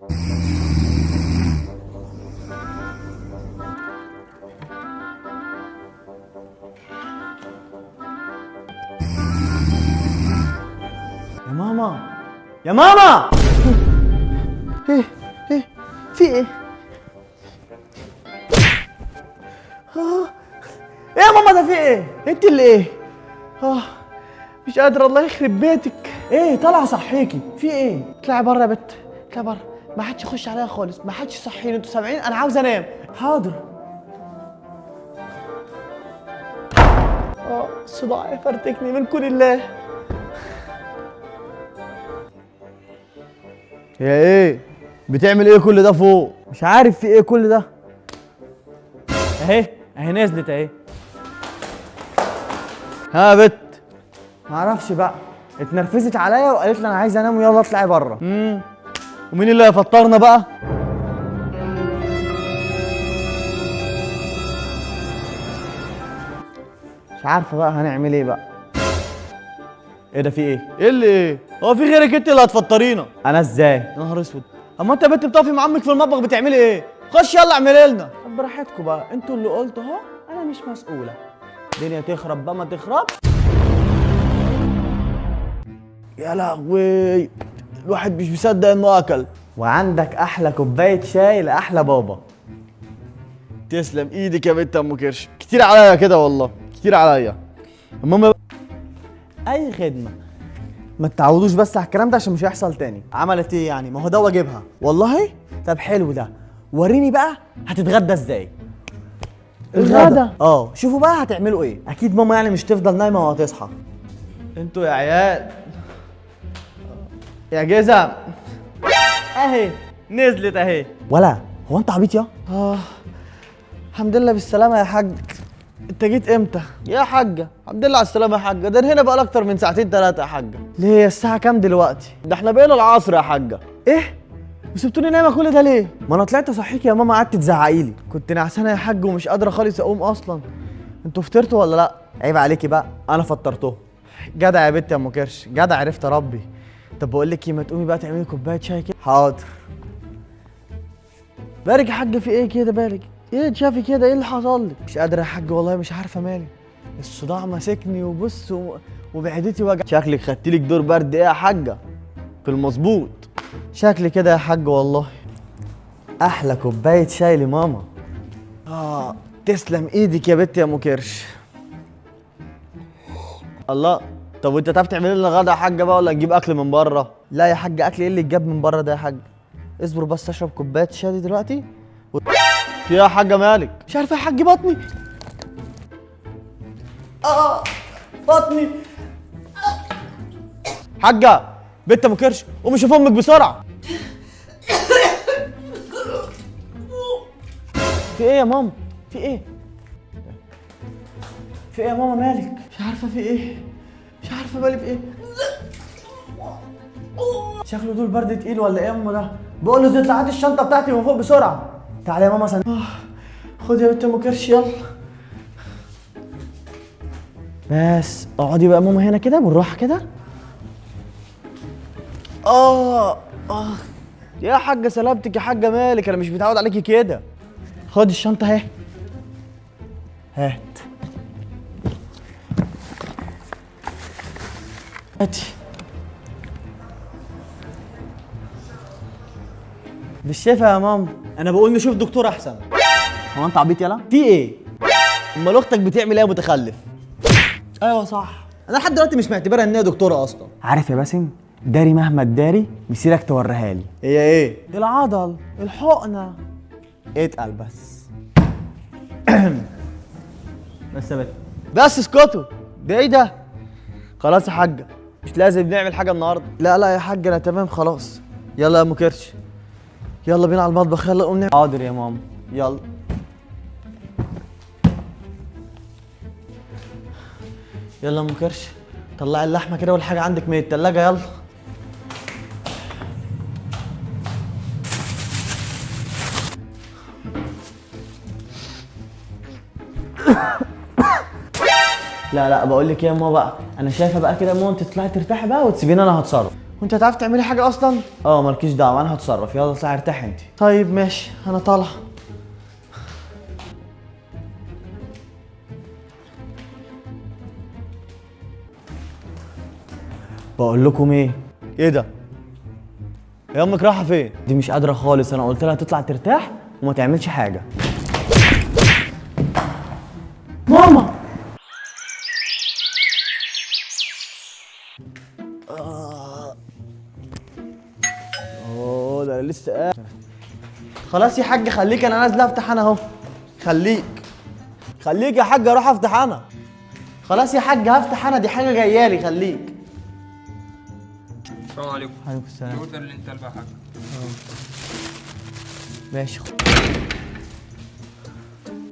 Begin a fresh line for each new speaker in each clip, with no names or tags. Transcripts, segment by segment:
يا ماما يا ماما. ايه ايه في ايه؟ ايه يا ماما ده في ايه؟ انت اللي ايه؟ مش قادر الله يخرب بيتك. ايه طالعه صحيكي في ايه؟ اطلعي بره يا بت، اطلعي بره، ما حدش يخش عليا خالص، ما حدش يصحيني، انتوا سامعين؟ انا عاوز انام. حاضر. صداعي فرتكني من كل الله.
هي ايه؟ بتعمل ايه كل ده فوق؟
مش عارف في ايه كل ده. اهي نزلت اهي.
ها يا بت؟
معرفش بقى، اتنرفزت عليا وقالت لي انا عايزه انام ويلا اطلعي بره.
ومين اللي هيفطرنا بقى؟
مش عارفه بقى هنعمل ايه بقى. ايه ده في ايه؟
ايه اللي ايه؟ هو في غيرك انت اللي هتفطرينا؟
انا ازاي؟
يا نهار اسود. اما انت يا بت بتقفي مع عمك في المطبخ بتعملي ايه؟ خش يلا اعملي لنا.
طب براحتكم بقى، انتوا اللي قلتوا اهو، انا مش مسؤوله. الدنيا تخرب بقى ما تخرب.
يا لهوي، الواحد مش مصدق انه اكل.
وعندك احلى كوبايه شاي لاحلى بابا.
تسلم ايدك يا بت ام كرش، كتير عليا كده والله، كتير عليا. المهم
اي خدمه. ما تتعودوش بس على الكلام ده عشان مش هيحصل تاني. عملت ايه يعني؟ ما هو ده واجبها.
والله.
طب حلو ده، وريني بقى هتتغدى ازاي.
الغدا؟
شوفوا بقى هتعملوا ايه. اكيد ماما يعني مش تفضل نايمه وهتصحى.
انتوا يا عيال يا جزم.
اهي نزلت اهي. ولا هو انت عبيط يا؟
الحمد لله بالسلامه يا حاج. انت جيت امتى؟ يا حاجه الحمد لله على السلامه يا حاجه. ده هنا بقى اكتر من ساعتين ثلاثه يا حاجه.
ليه الساعه كام دلوقتي؟
ده احنا بقينا العصر يا حاجه.
ايه؟ وسبتوني نايمه كل ده ليه؟ ما انا طلعت اصحيكي يا ماما، قعدت تزعقي لي. كنت نعسانه يا حاج ومش قادره خالص اقوم اصلا. انتوا فطرتوا ولا لا؟ عيب عليكي بقى، انا فطرتهم. جدع يا بنت يا ام كرش، جدع، عرفت اربي. طب بقول لك ايه، ما تقومي بقى تعملي كوبايه شاي كده.
حاضر.
بارك يا حاج، في ايه كده بارك؟ ايه شافي كده، ايه اللي حصل لك؟ مش قادره يا حاج والله، مش عارفه مالي. الصداع ماسكني وبص وبعدتي وجع.
شكلك خدت لك دور برد ايه يا حاجه؟ في المظبوط.
شكلي كده يا حاج والله. احلى كوبايه شاي لماما.
تسلم ايدك يا بنت يا ام كرش. الله. طب وانت تعرف تعمل لنا غدا يا حاجه بقى ولا نجيب اكل من بره؟
لا يا حاج، اكل ايه اللي اتجاب من بره ده يا حاج؟ اصبر بس اشرب كوبايه الشاي دي دلوقتي.
في يا حاجه مالك؟
مش عارفه يا حاج، بطني. بطني.
حاجه بنت ام كرش قومي شوف امك بسرعه.
في ايه يا ماما؟ في ايه؟ في ايه يا ماما مالك؟ مش عارفه في ايه، مش عارفه مالي في ايه. شكله دول برد تقيل ولا ايه يا امه ده؟ بقول له زيت، هات الشنطه بتاعتي من فوق بسرعه. تعالي يا ماما خد يا بنت ام كرش يلا. بس اقعدي بقى ماما هنا كده بالراحه كده.
يا حاجه سلامتك يا حاجه، مالك؟ انا مش متعود عليكي كده.
خد الشنطه اهي. هات. هاتي. بالشفا يا ماما.
انا بقول نشوف دكتور احسن.
هو انت عبيط يلا؟
في ايه؟ امال اختك بتعمل ايه يا متخلف؟
ايوه صح.
انا لحد دلوقتي مش معتبرها ان هي دكتوره اصلا.
عارف يا باسم، داري مهما تداري مسيرك توريها لي.
هي ايه؟
العضل، الحقنه. اتقل بس. بس يا بت.
بس اسكتوا. ده ايه ده؟ خلاص يا حاجه، مش لازم نعمل حاجه النهارده.
لا يا حاج انا تمام خلاص. يلا يا ام كرش، يلا بينا على المطبخ، يلا قوم نعمل. حاضر يا ماما، يلا. يلا يا ام كرش، طلعي اللحمه كده والحاجه عندك من التلاجة، يلا. لا بقول لك ايه يا ماما بقى، انا شايفه بقى كده يا ماما انت تطلعي ترتاحي بقى وتسيبيني انا هتصرف. وانت هتعرفي تعملي حاجه اصلا؟ اه مالكيش دعوه، انا هتصرف. يلا اطلعي ارتاحي انت. طيب ماشي، انا طالعه. بقول لكم ايه؟ ايه ده؟ هي امك رايحه فين؟ دي مش قادره خالص، انا قلت لها تطلع ترتاح وما تعملش حاجه. ماما اوه ده أنا لسه قاعد. خلاص يا حاج خليك، انا نازله افتح انا اهو. خليك يا حاج، اروح افتح انا. خلاص يا حاج هفتح انا، دي حاجه جايه لي، خليك.
السلام عليكم.
عليكم السلام.
الأوردر اللي انت طالبها يا حاج.
ماشي.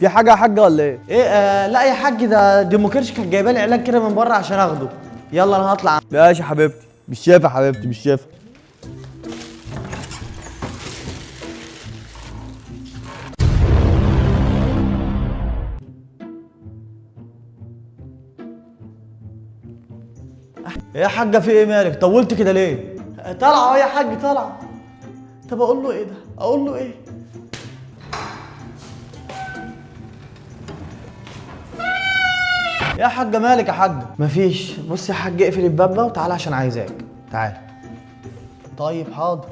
في حاجه يا حاج ولا ايه؟ ايه لا يا حاج، دي ام كرش كانت جايبه لي علاج كده من بره عشان اخده. يلا انا هطلع. ماشي يا حبيبتي، مش شايفه يا حبيبتي، مش شايفه. ايه يا حاجه في ايه مالك؟ طولت كده ليه؟ طالعه اهو يا حاج، طالعه. طب اقول له ايه ده؟ اقول له ايه؟ يا حاجه مالك يا حاجه؟ مفيش. بص يا حاج اقفل الباب ده وتعالى عشان عايزاك. تعال. طيب حاضر.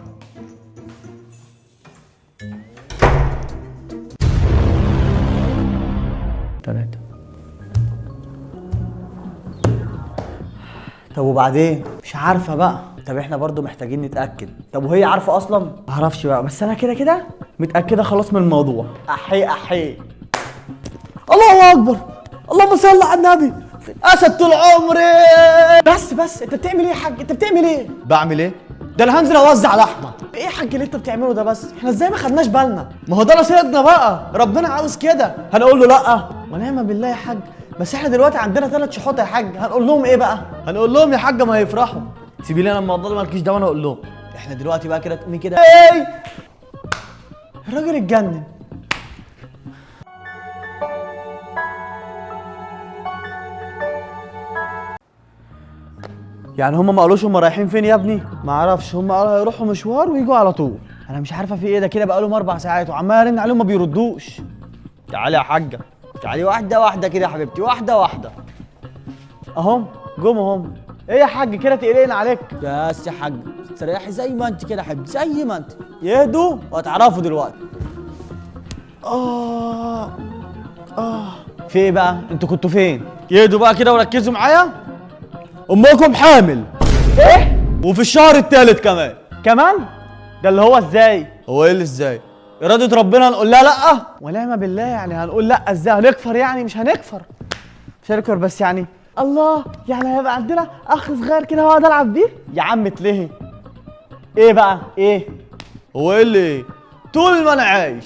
تلاتة. طب وبعدين؟ مش عارفة بقى. طب احنا برضو محتاجين نتأكد. طب وهي عارفة أصلا؟ معرفش بقى، بس أنا كده كده متأكدة خلاص من الموضوع. أحي الله أكبر، اللهم صل على النبي. أسد طول عمري. بس أنت بتعمل إيه يا حاج؟ أنت بتعمل إيه؟ بعمل إيه؟ ده أنا هنزل أوزع لحمة. إيه يا حاج اللي أنت بتعمله ده بس؟ إحنا إزاي ما خدناش بالنا؟ ما هو ده نصيبنا بقى، ربنا عاوز كده. هنقول له لأ؟ ونعم بالله يا حاج. بس احنا دلوقتي عندنا 3 شحوطه يا حاج، هنقول لهم ايه بقى؟ هنقول لهم يا حاج ما هيفرحوا. سيبي لي انا الموضوع ده، مالكيش دعوه، انا اقول لهم. احنا دلوقتي بقى كده تقومي كده. ايه الراجل اتجنن. يعني هم ما قالوش هم رايحين فين يا ابني؟ ما اعرفش، هم قالوا هيروحوا مشوار ويجوا على طول. انا مش عارفه في ايه، ده كده بقالهم 4 ساعات وعمال ارن عليهم ما بيردوش. تعالي يا حاجه، تعالي واحده واحده كده يا حبيبتي، واحده واحده. اهم جم اهم. ايه يا حاج كده تقلقنا عليك؟ بس يا حاج استريحي زي ما انت كده يا حبيبتي، زي ما انت. يهدوا وهتعرفوا دلوقتي. في ايه بقى؟ انتوا كنتوا فين؟ يهدوا بقى كده وركزوا معايا. امكم حامل. ايه؟ وفي الشهر الثالث كمان؟ ده اللي هو ازاي؟ هو ايه اللي ازاي؟ إرادة ربنا نقول لها لأ؟ ونعم بالله، يعني هنقول لأ ازاي؟ هنكفر يعني؟ مش هنكفر. مش هنكفر بس يعني الله، يعني هيبقى عندنا أخ صغير كده هقعد ألعب بيه؟ يا عم اتلهي. إيه بقى؟ إيه؟ هو إيه اللي إيه؟ طول ما أنا عايش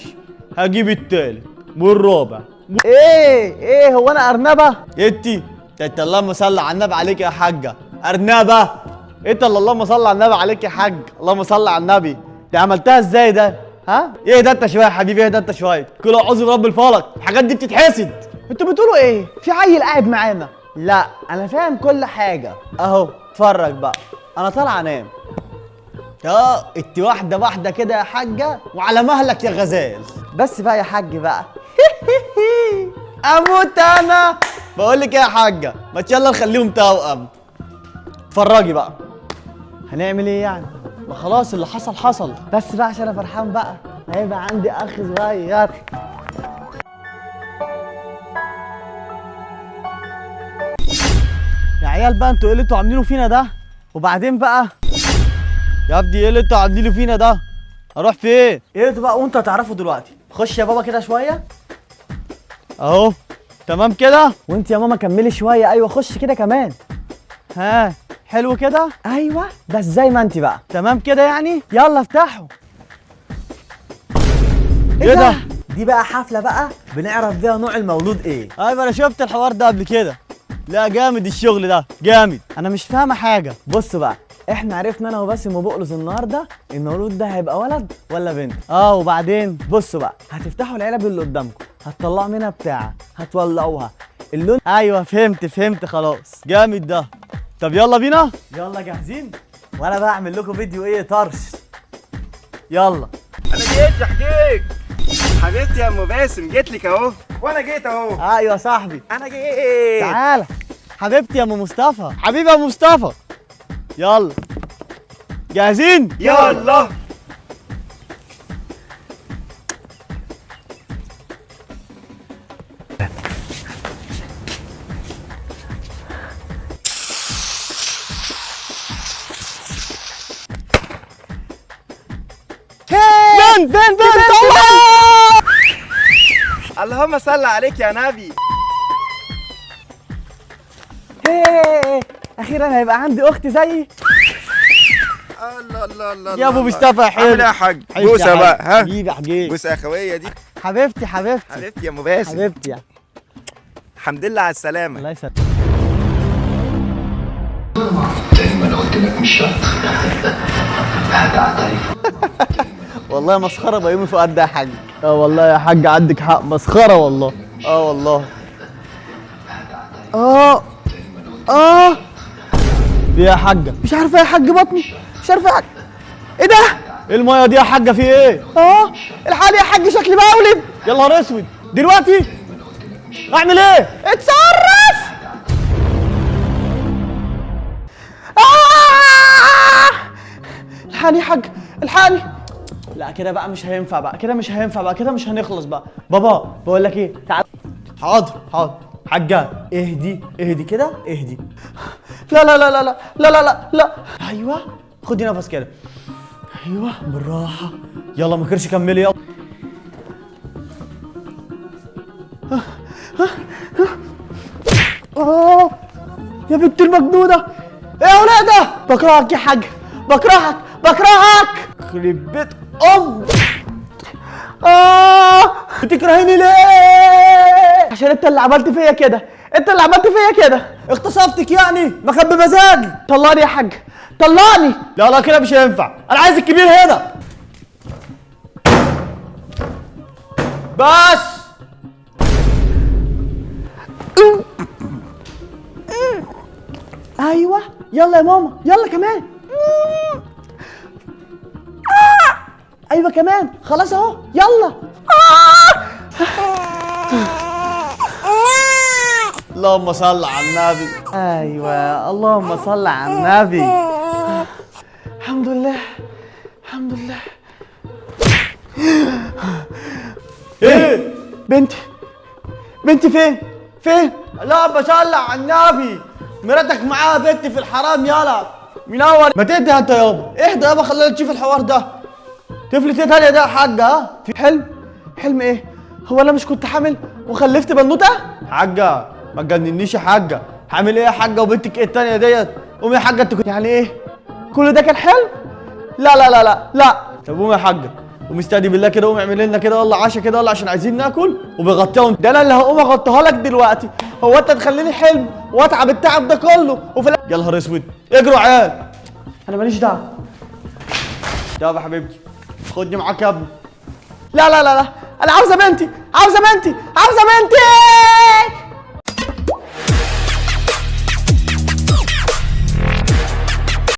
هجيب التالت والرابع. إيه هو أنا أرنبة؟ أنت اللهم صل على النبي عليك يا حاجة، أرنبة. أنت اللي اللهم صل على النبي عليك يا حاج، اللهم صل على النبي. دي عملتها إزاي ده؟ ها؟ ايه ده انت شويه يا حبيبي، ايه ده انت شويه؟ كل اعوذ برب الفلق، الحاجات دي بتتحسد. انتوا بتقولوا ايه؟ في عيل قاعد معانا. لا انا فاهم كل حاجه اهو، اتفرج بقى. انا طالع انام. انت واحده واحده كده يا حاجه، وعلى مهلك يا غزال. بس بقى يا حاج بقى اموت انا. بقول لك ايه يا حاجه، ما يلا نخليهم توأم. اتفرجي بقى. هنعمل ايه يعني؟ ما خلاص اللي حصل حصل. بس بقى عشان انا فرحان بقى، هيبقى عندي اخ صغير. يا عيال بقى انتوا ايه اللي انتوا عاملينه فينا ده؟ وبعدين بقى يا ابني ايه اللي انتوا عاملينه فينا ده؟ اروح فين؟ ايه ده بقى وانتوا هتعرفوا دلوقتي. خش يا بابا كده شويه اهو. تمام كده. وانت يا ماما كملي شويه. ايوه خش كده كمان. ها حلو كده. ايوه بس زي ما انت بقى. تمام كده يعني. يلا افتحوا. ايه ده؟ دي بقى حفله بقى بنعرف بيها نوع المولود ايه. ايوه انا شفت الحوار ده قبل كده. لا جامد الشغل ده، جامد. انا مش فاهمه حاجه. بص بقى، احنا عرفنا انا وباسم وبقلص النهارده المولود ده هيبقى ولد ولا بنت. وبعدين بصوا بقى، هتفتحوا العلب اللي قدامكم، هتطلعوا منها بتاعه، هتولعوها اللون. ايوه فهمت خلاص. جامد ده. طب يلا بينا. يلا جاهزين. وانا بقى اعمل لكم فيديو ايه طرش. يلا.
انا جيت يا حجيج. حبيبتي يا ام باسم، جيت لك اهو. وانا جيت اهو.
ايوه صاحبي.
انا جيت.
تعالى حبيبتي يا ام مصطفى، حبيبي يا ام مصطفى. يلا جاهزين؟
يلا.
بنت طلع.
اللهم صل عليك يا نبي.
اخيرا هيبقى عندي اخت زيي.
الله الله الله
يا ابو
الله.
مصطفى يا حلو.
عامل ايه يا حاج؟
حبيبتي
بوسه
يا
بقى،
حاج.
ها؟
حبيبي يا حجيج.
بوسه اخويه دي.
حبيبتي
حبيبتي يا ام باسم.
حبيبتي يا
الحمد لله على السلامه.
الله يسلمك.
دايما قلت لك مش شرط هتعترف.
والله مسخره بيومي فؤاد ده يا حاج. والله يا حاج عندك حق، مسخره والله. والله. في ايه يا حاجه؟ مش عارفه يا حاج، بطني مش عارفه يا حاج. ايه ده؟ ايه الميه دي يا حاجه؟ في ايه؟ الحقني يا حاج، شكلي بولد. يا نهار اسود، دلوقتي اعمل ايه؟ اتصرف. الحقني يا حاج، الحقني. لا كده بقى مش هينفع بقى، كده مش هينفع بقى، كده مش هنخلص بقى. بابا بقول لك ايه، تعال. حاضر حاضر. حاجه اهدي كده، اهدي. لا لا لا لا لا لا لا لا لا. ايوه خدي نفس كده. ايوه بالراحه. يلا ما كرش، كملي يلا. يا بنت المجنونه، ايه يا ولاده؟ بكرهك يا حاج، بكرهك. يخرب بيت بتكرهيني ليه؟ عشان انت اللي عملت فيا كده، اغتصبتك يعني، ما كان بمزاجي. طلعني يا حاج، طلعني. لا كده مش هينفع، انا عايز الكبير هنا. بس ايوه يلا يا ماما، يلا كمان. ايوه كمان، خلاص اهو، يلا. اللهم صل على النبي. ايوه اللهم صل على النبي. الحمد لله. ايه بنتي فين؟ اللهم صل على النبي. مراتك معاها بنتي في الحرام. يلا منور. ما تهدى انت يابا، اهدى يابا، خلينا نشوف الحوار ده. طفلة ايه تانية ده يا حاجة؟ ها؟ في حلم ايه؟ هو انا مش كنت حامل وخلفت بنوتة؟ حاجة ما تجننيش يا حاجة. حامل ايه يا حاجة وبنتك ايه التانية ديت؟ قومي يا حاجة، انت كنت يعني ايه؟ كل ده كان حلم؟ لا. طب قومي يا حاجة، ومستهدي بالله كده، قومي اعملي لنا كده يلا عشا كده، يلا عشان عايزين ناكل. وبيغطيهم ده انا اللي هقوم اغطيها لك دلوقتي. هو انت تخليني حلم واتعب التعب ده كله يا نهار اسود، اجروا عيال. انا ماليش دعوه. يابا حبيبتي خدني معاك يا ابني. لا انا عاوزه بنتي.